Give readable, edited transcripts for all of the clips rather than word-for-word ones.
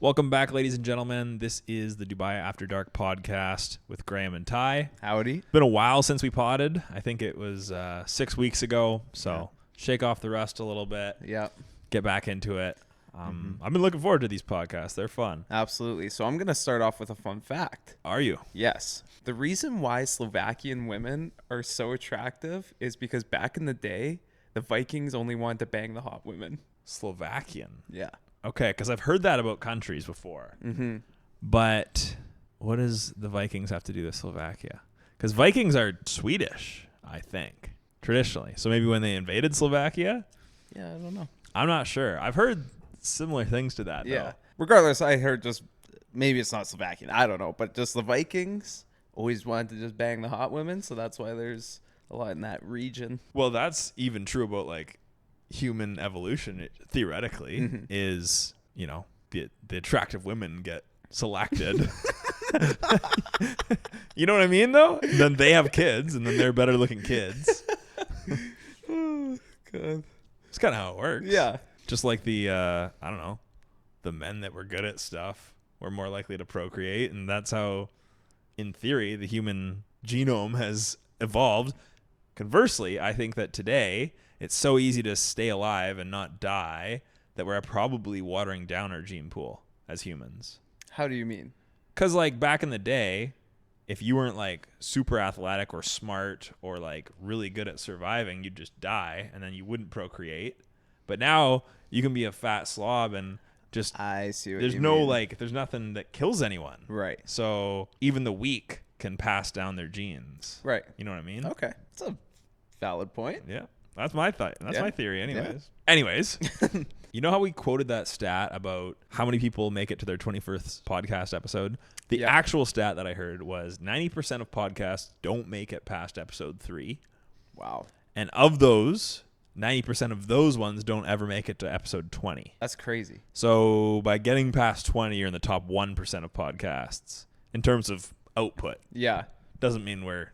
Welcome back, ladies and gentlemen. This is the Dubai After Dark podcast with Graham and Ty. Howdy. Been a while since we podded. I think it was 6 weeks ago. So shake off the rust a little bit. Yep. Get back into it. I've been looking forward to these podcasts. They're fun. Absolutely. So I'm going to start off with a fun fact. Are you? Yes. The reason why Slovakian women are so attractive is because back in the day, the Vikings only wanted to bang the hot women. Slovakian. Yeah. Okay, because I've heard that about countries before. Mm-hmm. But what does the Vikings have to do with Slovakia? Because Vikings are Swedish, I think, traditionally. So maybe when they invaded Slovakia? Yeah, I don't know. I'm not sure. I've heard similar things to that, Yeah. though. Regardless, I heard just, maybe it's not Slovakian. I don't know. But just the Vikings always wanted to just bang the hot women. So that's why there's a lot in that region. Well, that's even true about, like, human evolution, theoretically, is, you know, the attractive women get selected. You know what I mean, though? Then they have kids, and then they're better looking kids. Oh, God. It's kind of how it works. Yeah. Just like the, I don't know, the men that were good at stuff were more likely to procreate. And that's how, in theory, the human genome has evolved. Conversely, I think that today it's so easy to stay alive and not die that we're probably watering down our gene pool as humans. How do you mean? Because, like, back in the day, if you weren't, like, super athletic or smart or, like, really good at surviving, you'd just die and then you wouldn't procreate. But now you can be a fat slob and just I see what there's you no mean. like there's nothing that kills anyone. Right. So even the weak can pass down their genes. Right. You know what I mean? Okay. That's a valid point. Yeah. That's my thought. That's Yeah. my theory anyways. Yeah. Anyways, you know how we quoted that stat about how many people make it to their 21st podcast episode? The Yeah. actual stat that I heard was 90% of podcasts don't make it past episode 3. Wow. And of those, 90% of those ones don't ever make it to episode 20. That's crazy. So by getting past 20, you're in the top 1% of podcasts in terms of output. Yeah. Doesn't mean we're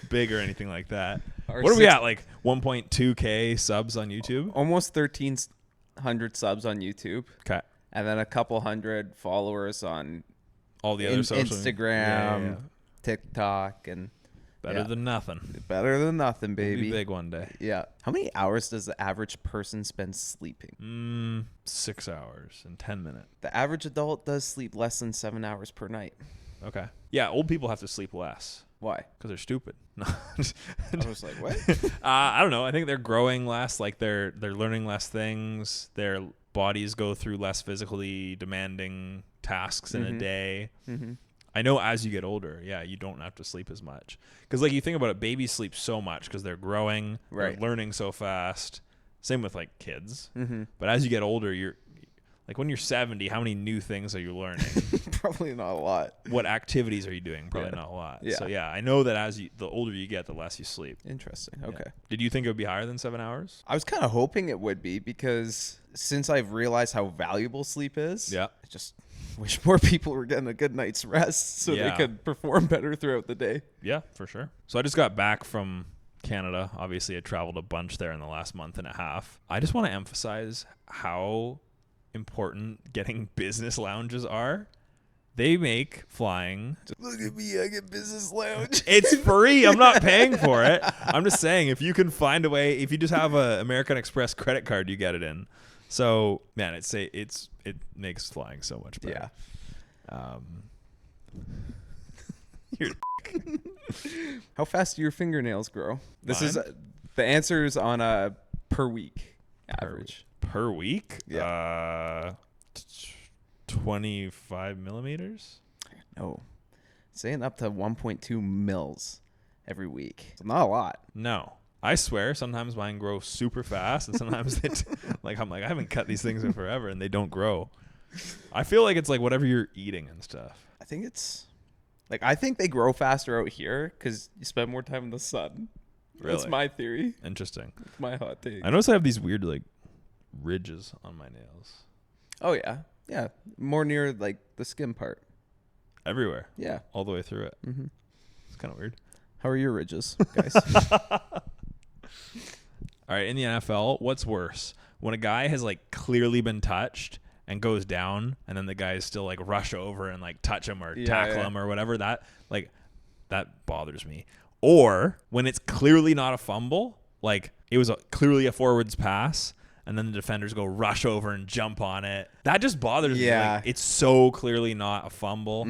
big or anything like that. Our What are we at? Like 1.2K subs on YouTube? Almost 1,300 subs on YouTube. Okay. And then a couple hundred followers on All the other social Instagram, TikTok, and Better than nothing. better than nothing, We'll baby. be big one day. Yeah. How many hours does the average person spend sleeping? 6 hours and 10 minutes. The average adult does sleep less than 7 hours per night. Okay. Yeah, old people have to sleep less Why? because they're stupid. No. I was like, what? I don't know. I think they're growing less. Like they're learning less things. Their bodies go through less physically demanding tasks in a day. Mm-hmm. I know as you get older, you don't have to sleep as much. Because like you think about it, babies sleep so much because they're growing, Right. they're learning so fast. Same with like kids. Mm-hmm. But as you get older, you're like when you're 70, how many new things are you learning? Probably not a lot. What activities are you doing? Probably Yeah. not a lot. Yeah. So yeah, I know that as the older you get, the less you sleep. Interesting. Yeah. Okay. Did you think it would be higher than 7 hours? I was kind of hoping it would be because since I've realized how valuable sleep is, Yeah. I just wish more people were getting a good night's rest so Yeah. they could perform better throughout the day. Yeah, for sure. So I just got back from Canada. Obviously, I traveled a bunch there in the last month and a half. I just want to emphasize how important getting business lounges are. They make flying. Look at me, I get business lounge. It's free. I'm not paying for it. I'm just saying if you can find a way, if you just have a American Express credit card, you get it in. So man, it makes flying so much better. Yeah. You're How fast do your fingernails grow? This Mine? is the answer is on a per week average. per week. Yeah. 25 millimeters. No, saying up to 1.2 mils every week. It's not a lot. No, I swear. Sometimes mine grow super fast, and sometimes I'm like I haven't cut these things in forever, and they don't grow. I feel like it's like whatever you're eating and stuff. I think it's like I think they grow faster out here because you spend more time in the sun. Really? That's my theory. Interesting. It's my hot take. I notice I have these weird like ridges on my nails Oh yeah, more near like the skin part. everywhere, Yeah. all the way through it. Mm-hmm. It's kind of weird. How are your ridges, guys? All right, in the NFL, what's worse? When a guy has like clearly been touched and goes down, and then the guys still like rush over and like touch him or tackle him or whatever, that bothers me. Or when it's clearly not a fumble, like it was clearly a forwards pass, and then the defenders go rush over and jump on it. That just bothers me. Like, it's so clearly not a fumble.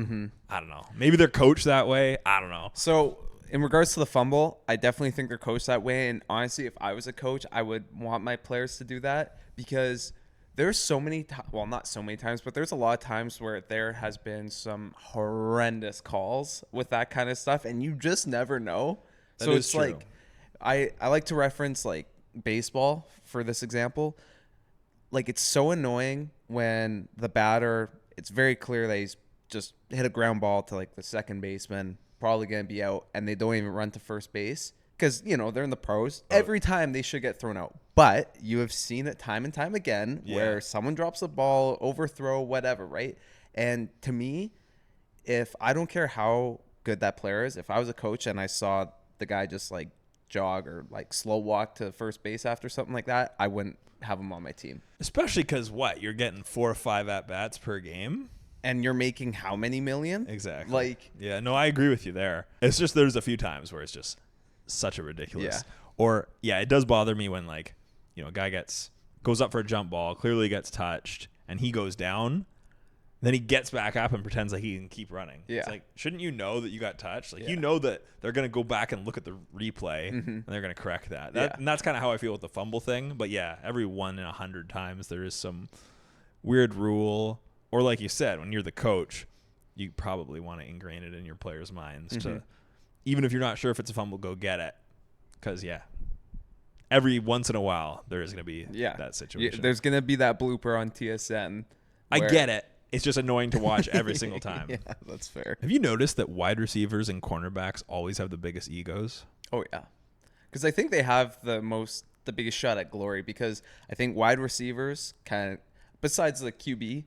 I don't know. Maybe they're coached that way. I don't know. So in regards to the fumble, I definitely think they're coached that way. And honestly, if I was a coach, I would want my players to do that, because there's so many well, not so many times, but there's a lot of times where there has been some horrendous calls with that kind of stuff, and you just never know. That so is it's true. like I like to reference like baseball for this example. Like, it's so annoying when the batter, it's very clear that he's just hit a ground ball to like the second baseman, probably going to be out, and they don't even run to first base because, you know, they're in the pros. Every time they should get thrown out. But you have seen it time and time again where someone drops a ball, overthrow, whatever, right? And to me, if I don't care how good that player is, if I was a coach and I saw the guy just like jog or like slow walk to first base after something like that, I wouldn't have him on my team. Especially because you're getting 4 or 5 at-bats per game. And you're making how many million? Exactly. Like, yeah, no, I agree with you there. It's just there's a few times where it's just such a ridiculous. Or, it does bother me when, like, you know, a guy goes up for a jump ball, clearly gets touched, and he goes down. Then he gets back up and pretends like he can keep running. Yeah. It's like, shouldn't you know that you got touched? Like, you know that they're going to go back and look at the replay, and they're going to correct that. And that's kind of how I feel with the fumble thing. But, every 1 in 100 times there is some weird rule. Or like you said, when you're the coach, you probably want to ingrain it in your players' minds to, even if you're not sure if it's a fumble, go get it. Because, every once in a while there is going to be that situation. There's going to be that blooper on TSN. I get it. It's just annoying to watch every single time. Yeah, that's fair. Have you noticed that wide receivers and cornerbacks always have the biggest egos? Oh, yeah. Because I think they have the biggest shot at glory, because I think wide receivers kind of, besides the QB,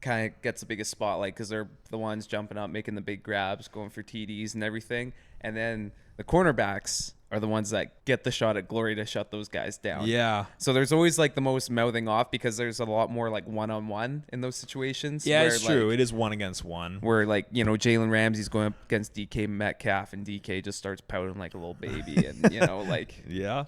kind of gets the biggest spotlight because they're the ones jumping up, making the big grabs, going for TDs and everything. And then the cornerbacks are the ones that get the shot at glory to shut those guys down. Yeah. So there's always like the most mouthing off, because there's a lot more like one-on-one in those situations. Yeah, where, it's true. It is 1 against 1. Where, like, you know, Jalen Ramsey's going up against DK Metcalf, and DK just starts pouting like a little baby. And, you know, like. Yeah,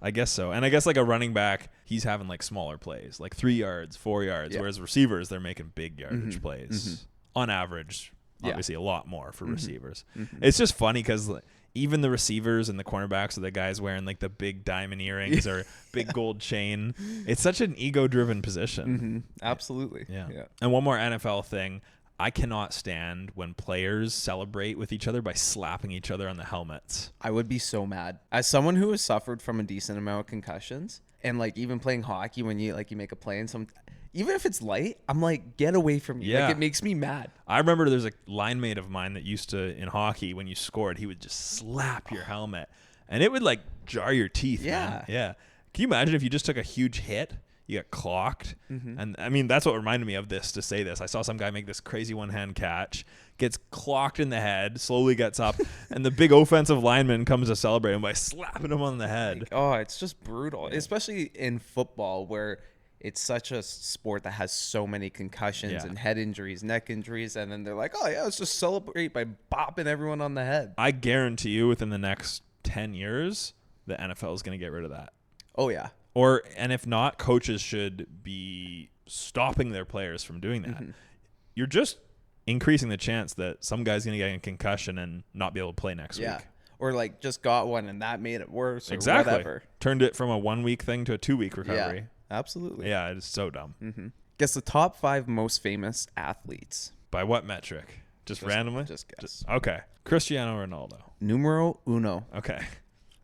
I guess so. And I guess like a running back, he's having like smaller plays, like 3 yards, 4 yards. Whereas receivers, they're making big yardage plays. On average, obviously a lot more for receivers. It's just funny because even the receivers and the cornerbacks are the guys wearing like the big diamond earrings or big gold chain. It's such an ego-driven position. Absolutely. Yeah. And one more NFL thing. I cannot stand when players celebrate with each other by slapping each other on the helmets. I would be so mad. As someone who has suffered from a decent amount of concussions, and like even playing hockey, when you make a play and even if it's light, I'm like, get away from me. Yeah. Like, it makes me mad. I remember there's a line mate of mine that used to, in hockey, when you scored, he would just slap your helmet. And it would like jar your teeth, man. Yeah. Can you imagine if you just took a huge hit? You got clocked. And I mean, that's what reminded me of this to say this. I saw some guy make this crazy one-hand catch, gets clocked in the head, slowly gets up, and the big offensive lineman comes to celebrate him by slapping him on the head. Like, oh, it's just brutal, especially in football where it's such a sport that has so many concussions and head injuries, neck injuries, and then they're like, oh, yeah, let's just celebrate by bopping everyone on the head. I guarantee you within the next 10 years, the NFL is going to get rid of that. Oh, yeah. And if not, coaches should be stopping their players from doing that. You're just increasing the chance that some guy's going to get a concussion and not be able to play next week. Or like just got one and that made it worse or exactly. whatever. Turned it from a 1 week thing to a 2 week recovery. Yeah, absolutely. Yeah, it's so dumb. Guess the top 5 most famous athletes. By what metric? Just randomly? Just guess. Okay. Cristiano Ronaldo. Numero uno. Okay.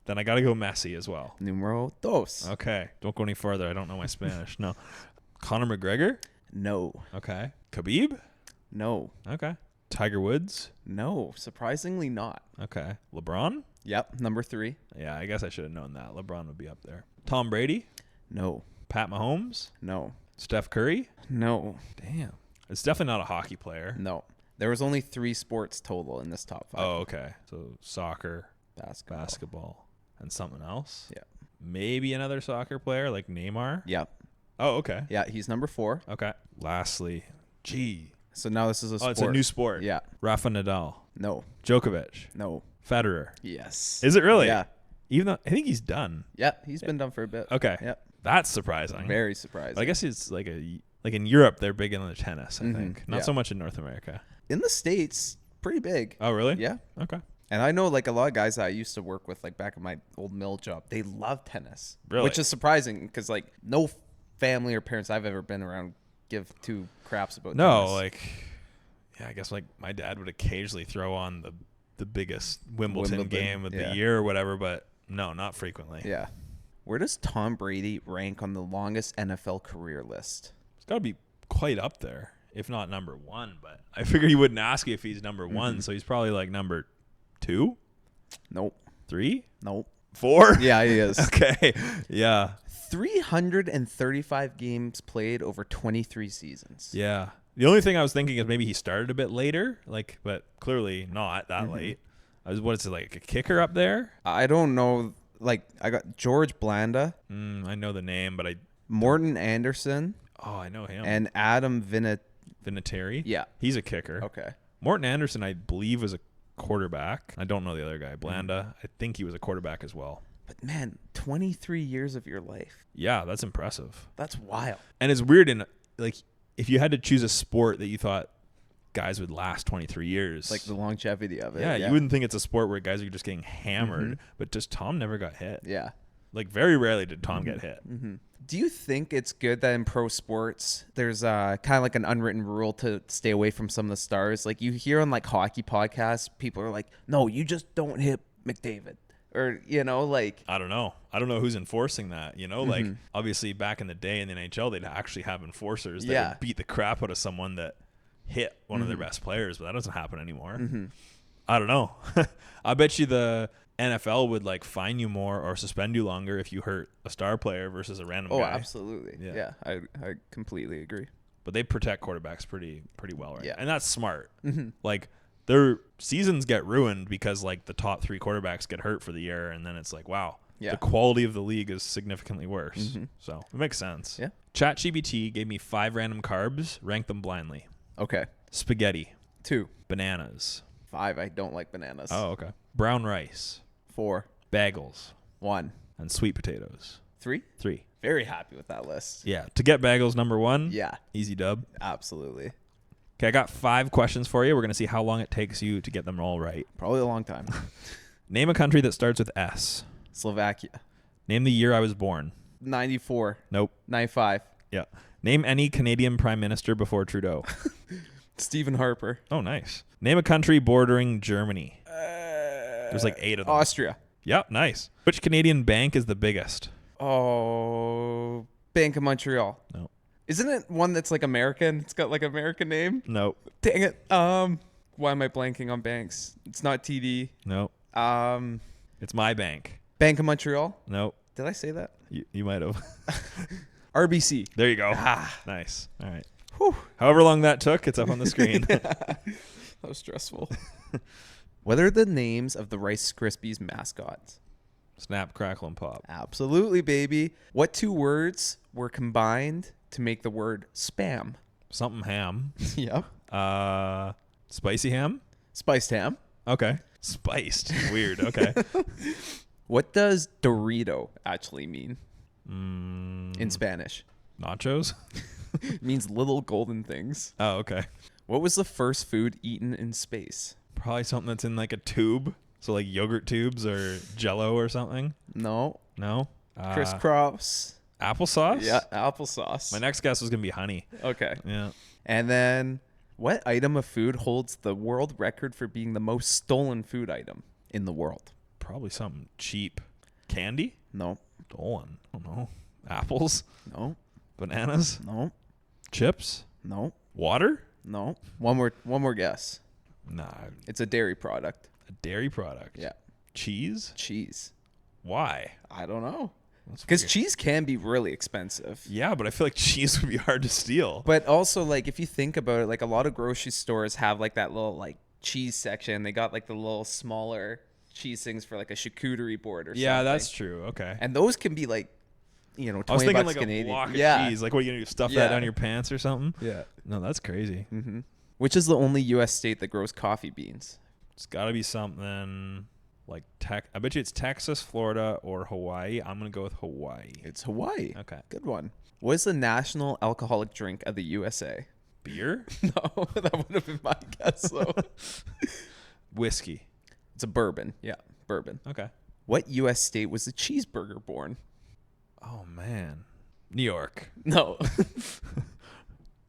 Then I got to go Messi as well. Numero dos. Okay. Don't go any further. I don't know my Spanish. No. Conor McGregor? No. Okay. Khabib? No. Okay. Tiger Woods? No. Surprisingly not. Okay. LeBron? Yep. Number 3. Yeah, I guess I should have known that. LeBron would be up there. Tom Brady? No. Pat Mahomes? No. Steph Curry? No. Damn. It's definitely not a hockey player. No. There was only 3 sports total in this top 5. Oh, okay. So soccer, basketball. And something else? Yeah. Maybe another soccer player like Neymar? Yep. Oh, okay. Yeah, he's number 4. Okay. Lastly, So now this is a sport. it's a new sport. Yeah. Rafa Nadal, No. Djokovic, No. Federer. Yes. Is it really? Yeah. Even though I think he's done. Yeah, he's been done for a bit. Okay. Yep. That's surprising. Very surprising. I guess it's like in Europe they're big into tennis, I think. Not Yeah. so much in North America. In the States, pretty big. Oh, really? Yeah. Okay. And I know like a lot of guys that I used to work with, like back in my old mill job, they love tennis. Really? Which is surprising because like no family or parents I've ever been around give two craps about tennis. like yeah, I guess like my dad would occasionally throw on the biggest Wimbledon game of the year or whatever, but no, not frequently. Yeah. Where does Tom Brady rank on the longest NFL career list? It's got to be quite up there, if not number 1. But I figured he wouldn't ask you if he's number 1, so he's probably like number 2, Nope. 3, Nope. 4. Yeah, he is. Okay. Yeah. 335 games played over 23 seasons. Yeah. The only thing I was thinking is maybe he started a bit later, but clearly not that late. What is it, like a kicker up there? I don't know. Like, I got George Blanda, I know the name, but Morton Anderson, I know him. and Adam Vinatieri. Yeah. He's a kicker. Okay. Morton Anderson, I believe, was a quarterback. I don't know the other guy. Blanda, I think he was a quarterback as well. But man, 23 years of your life. Yeah, that's impressive. That's wild. And it's weird like if you had to choose a sport that you thought guys would last 23 years. Like the longevity of it. Yeah, you wouldn't think it's a sport where guys are just getting hammered, but just Tom never got hit. Yeah. Like very rarely did Tom get hit. Do you think it's good that in pro sports there's kind of like an unwritten rule to stay away from some of the stars? Like you hear on like hockey podcasts, people are like, no, you just don't hit McDavid. Or, like... I don't know who's enforcing that, like obviously back in the day in the NHL, they'd actually have enforcers that would beat the crap out of someone that hit one of their best players, but that doesn't happen anymore. I don't know. I bet you the NFL would like fine you more or suspend you longer if you hurt a star player versus a random guy. Oh, absolutely. Yeah, I completely agree. But they protect quarterbacks pretty well right now. Yeah. And that's smart. Like their seasons get ruined because like the top 3 quarterbacks get hurt for the year, and then it's like, wow, the quality of the league is significantly worse. So it makes sense. Yeah. ChatGPT gave me 5 random carbs, rank them blindly. Okay. Spaghetti. 2. Bananas. 5. I don't like bananas. Oh, okay. Brown rice. 4. Bagels. 1. And sweet potatoes. 3. 3. Very happy with that list. Yeah. To get bagels, number 1. Yeah. Easy dub. Absolutely. Okay, I got 5 questions for you. We're going to see how long it takes you to get them all right. Probably a long time. Name a country that starts with S. Slovakia. Name the year I was born. 94. Nope. 95. Yeah. Name any Canadian prime minister before Trudeau. Stephen Harper. Oh, nice. Name a country bordering Germany. There's like 8 of them. Austria. Yep, nice. Which Canadian bank is the biggest? Oh, Bank of Montreal. No. Isn't it one that's like American? It's got like an American name. Nope. Dang it. Why am I blanking on banks? It's not TD. Nope. Um, It's my bank. Bank of Montreal. Nope. Did I say that? You might have. RBC. There you go. Nice. All right. Whew. However long that took, it's up on the screen. That was stressful. What are the names of the Rice Krispies mascots? Snap, crackle, and pop. Absolutely, baby. What 2 words were combined to make the word spam? Something ham. Yep. Spicy ham? Spiced ham. Okay. Spiced. Weird. Okay. What does Dorito actually mean in Spanish? Nachos? It means little golden things. Oh, okay. What was the first food eaten in space? Probably something that's in like a tube. So like yogurt tubes or Jello or something. No. No? Crisscross. Applesauce? Yeah, applesauce. My next guess was going to be honey. Okay. Yeah. And then what item of food holds the world record for being the most stolen food item in the world? Probably something cheap. Candy? No. Stolen. I don't know. Apples? No. Bananas? No. Chips? No. Water? No. One more guess. Nah. It's a dairy product. A dairy product? Yeah. Cheese? Cheese. Why? I don't know. That's Because weird. cheese can be really expensive. Yeah, but I feel like cheese would be hard to steal. But also, like, if you think about it, like, a lot of grocery stores have, like, that little, like, cheese section. They got, like, the little smaller cheese things for, like, a charcuterie board or something. Yeah, that's true. Okay. And those can be, like, you know, 20 I was thinking bucks like Canadian. a block of yeah. cheese. Like, what are you gonna do? Stuff Yeah. that down your pants or something? Yeah. No, that's crazy. Mm-hmm. Which is the only U.S. state that grows coffee beans? It's got to be something like I bet you it's Texas, Florida, or Hawaii. I'm gonna go with Hawaii. It's Hawaii. Okay. Good one. What is the national alcoholic drink of the USA? Beer? No, that would have been my guess, though. Whiskey. It's a bourbon. Yeah, bourbon. Okay. What U.S. state was the cheeseburger born? Oh man, New York. No.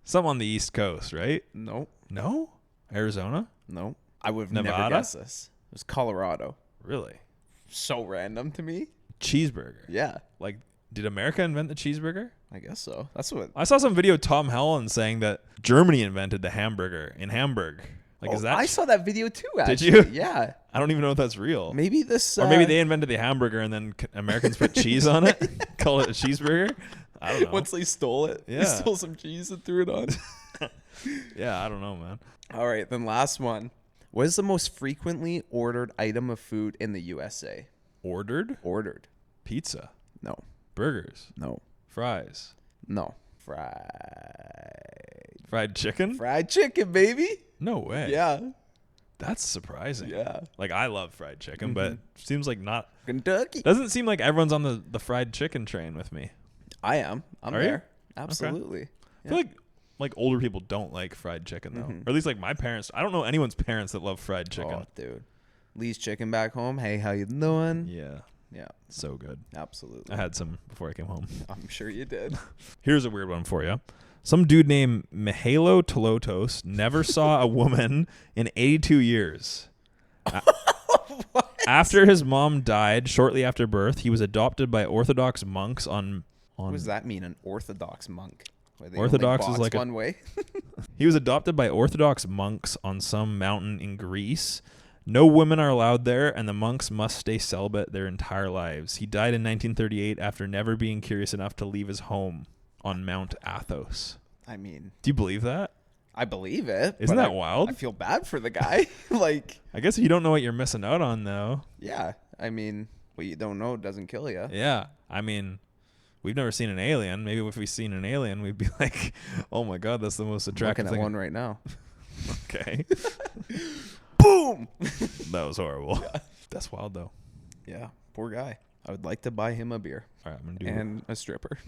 Some on the East Coast, right? No. No. Arizona? No. I would have never Nevada? guessed this. It was Colorado. Really? So random to me. Cheeseburger. Yeah, Like, did America invent the cheeseburger? I guess so. That's what. I saw some video of Tom Holland saying that Germany invented the hamburger in Hamburg. Like, is that? I saw that video too. Actually. Did you? Yeah. I don't even know if that's real. Maybe this. Or maybe they invented the hamburger and then Americans put cheese on it, call it a cheeseburger. I don't know. Once they stole it, Yeah. they stole some cheese and threw it on. Yeah, I don't know, man. All right, then last one. What is the most frequently ordered item of food in the USA? Ordered Ordered. pizza, No. burgers, No. fries, No. fried chicken. Fried chicken, baby. No way. Yeah. That's surprising. Yeah. Like, I love fried chicken, but seems like not. Kentucky. Doesn't seem like everyone's on the fried chicken train with me. I am. I'm Are you? there. Absolutely. I feel like older people don't like fried chicken though, or at least like my parents. I don't know anyone's parents that love fried chicken. Oh, dude. Lee's chicken back home. Hey, how you doing? Yeah, Yeah, so good. absolutely. I had some before I came home. I'm sure you did. Here's a weird one for you. Some dude named Mihailo Tolotos never saw a woman in 82 years. After his mom died shortly after birth, he was adopted by Orthodox monks on What does that mean, an Orthodox monk? Where they Orthodox only is box like a- one way. He was adopted by Orthodox monks on some mountain in Greece. No women are allowed there, and the monks must stay celibate their entire lives. He died in 1938 after never being curious enough to leave his home on Mount Athos. I mean, Do you believe that? I believe it. Isn't but that wild? I feel bad for the guy. Like, I guess if you don't know what you're missing out on, though. yeah. I mean, what you don't know doesn't kill you. Yeah. I mean, we've never seen an alien. Maybe if we seen an alien, we'd be like, oh my God, that's the most attractive Looking at thing. one right now. Okay. Boom. That was horrible. That's wild, though. Yeah, poor guy. I would like to buy him a beer All right, I'm going to do and a stripper.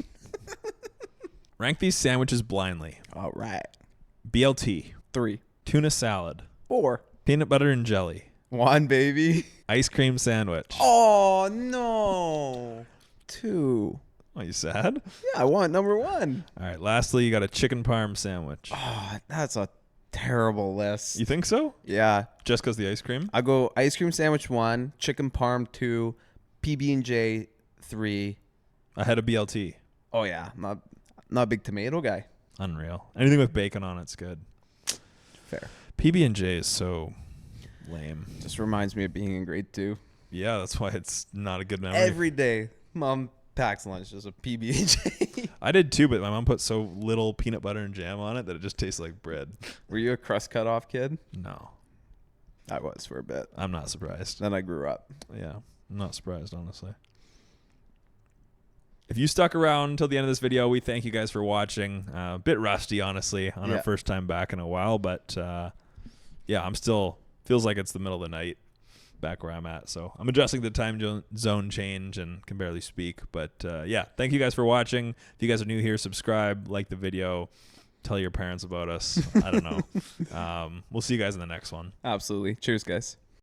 Rank these sandwiches blindly. All right. BLT, 3, tuna salad, 4, peanut butter and jelly, 1, baby. ice cream sandwich. Oh, no. 2. Are you sad? Yeah, I want number 1. All right, lastly, you got a chicken parm sandwich. Oh, that's a terrible list. You think so? Yeah. Just because the ice cream? I go ice cream sandwich 1, chicken parm 2, PB&J 3. Ahead of BLT. Oh, yeah. Not a big tomato guy. Unreal. Anything with bacon on it's good. Fair. PB&J is so lame. Just reminds me of being in grade 2. Yeah, that's why it's not a good memory. Every day, Mom packs lunch just a PB&J. I did too, but my mom put so little peanut butter and jam on it that it just tastes like bread. Were you a crust cutoff kid? No, I was for a bit. I'm not surprised. Then I grew up. Yeah, I'm not surprised, honestly. If you stuck around until the end of this video, we thank you guys for watching. A bit rusty, honestly, on our first time back in a while, but yeah, I'm still, feels like it's the middle of the night back where I'm at. So I'm adjusting the time zone change and can barely speak. But yeah, thank you guys for watching. If you guys are new here, subscribe, like the video, tell your parents about us. I don't know. We'll see you guys in the next one. Absolutely. Cheers, guys.